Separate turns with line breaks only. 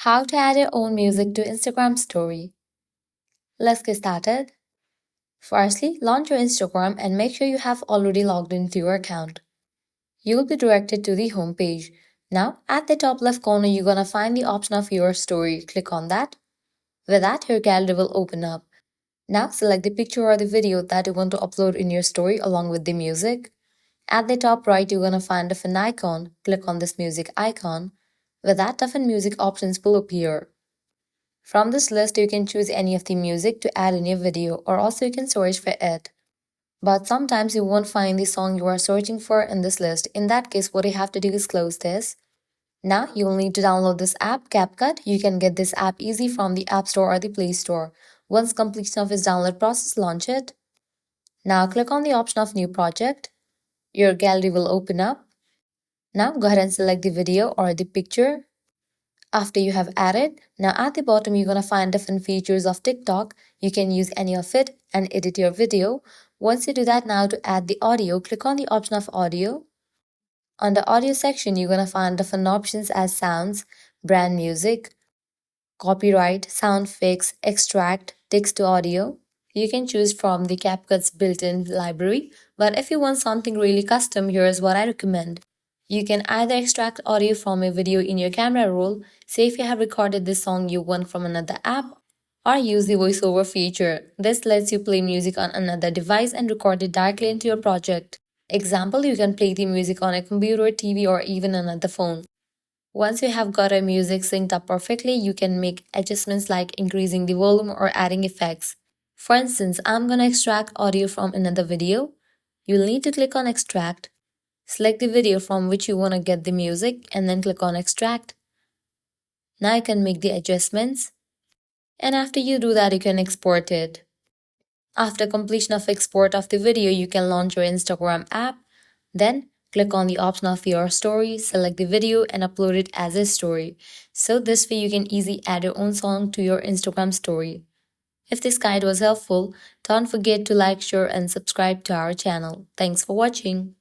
How to add your own music to Instagram story. Let's get started. Firstly, launch your Instagram and make sure you have already logged into your account. You will be directed to the home page. Now, at the top left corner, you're gonna find the option of your story. Click on that. With that, your gallery will open up. Now, select the picture or the video that you want to upload in your story along with the music. At the top right, you're gonna find a fun icon. Click on this music icon. With that, different music options will appear. From this list, you can choose any of the music to add in your video, or also you can search for it. But sometimes you won't find the song you are searching for in this list. In that case, what you have to do is close this. Now you will need to download this app, CapCut. You can get this app easy from the App Store or the Play Store. Once completion of its download process, launch it. Now click on the option of New Project. Your gallery will open up. Now go ahead and select the video or the picture. After you have added, now at the bottom you're gonna find different features of TikTok. You can use any of it and edit your video. Once you do that, now to add the audio, click on the option of audio. On the audio section, you're gonna find different options as sounds, brand music, copyright, sound fix, extract, text to audio. You can choose from the CapCut's built-in library, but if you want something really custom, here's what I recommend. You can either extract audio from a video in your camera roll, say if you have recorded this song you want from another app, or use the voiceover feature. This lets you play music on another device and record it directly into your project. Example, you can play the music on a computer, TV, or even another phone. Once you have got your music synced up perfectly, you can make adjustments like increasing the volume or adding effects. For instance, I'm gonna extract audio from another video. You'll need to click on extract. Select the video from which you want to get the music and then click on extract. Now you can make the adjustments. And after you do that, you can export it. After completion of export of the video, you can launch your Instagram app. Then click on the option of your story, select the video and upload it as a story. So this way you can easily add your own song to your Instagram story. If this guide was helpful, don't forget to like, share and subscribe to our channel. Thanks for watching.